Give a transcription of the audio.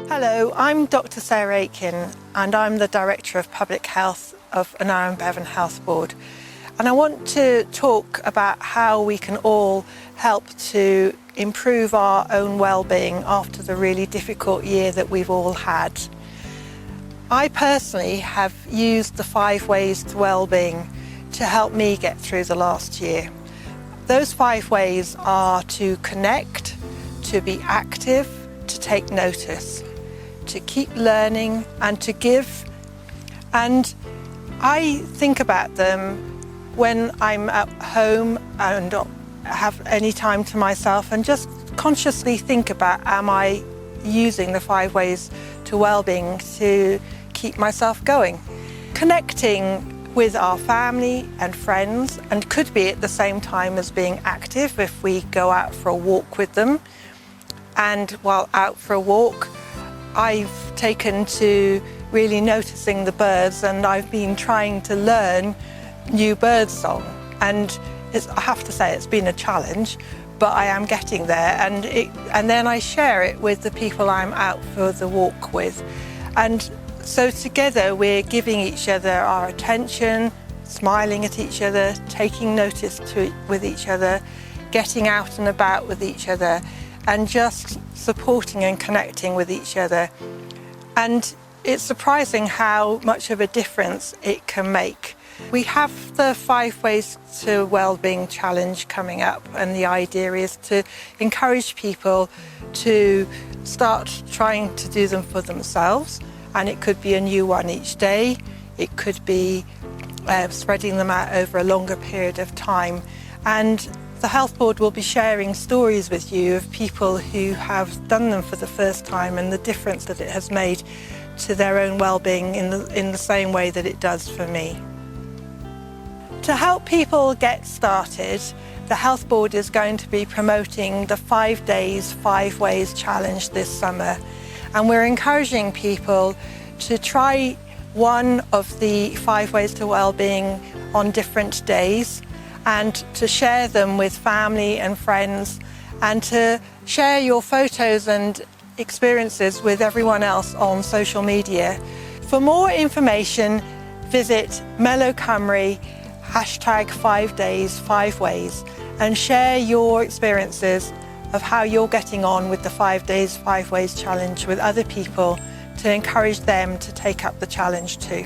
Hello, I'm Dr. Sarah Aitken and I'm the Director of Public Health of Aneurin Bevan Health Board. And I want to talk about how we can all help to improve our own well-being after the really difficult year that we've all had. I personally have used the 5 ways to well-being to help me get through the last year. Those 5 ways are to connect, to be active, to take notice, to keep learning and to give. And I think about them when I'm at home and don't have any time to myself and just consciously think about, am I using the 5 ways to well-being to keep myself going? Connecting with our family and friends, and could be at the same time as being active if we go out for a walk with them. And while out for a walk, I've taken to really noticing the birds, and I've been trying to learn new bird song. And I have to say it's been a challenge, but I am getting there. And then I share it with the people I'm out for the walk with. And so together we're giving each other our attention, smiling at each other, taking notice with each other, getting out and about with each other, and just supporting and connecting with each other. And it's surprising how much of a difference it can make. We have the 5 Ways to Wellbeing Challenge coming up, and the idea is to encourage people to start trying to do them for themselves. And it could be a new one each day. It could be spreading them out over a longer period of time. And the Health Board will be sharing stories with you of people who have done them for the first time and the difference that it has made to their own well-being in the same way that it does for me. To help people get started, the Health Board is going to be promoting the 5 Days, 5 Ways Challenge this summer. And we're encouraging people to try one of the 5 Ways to Wellbeing on different days, and to share them with family and friends, and to share your photos and experiences with everyone else on social media. For more information, visit Melo Cymru, #5 Days, 5 Ways, and share your experiences of how you're getting on with the 5 Days, 5 Ways challenge with other people to encourage them to take up the challenge too.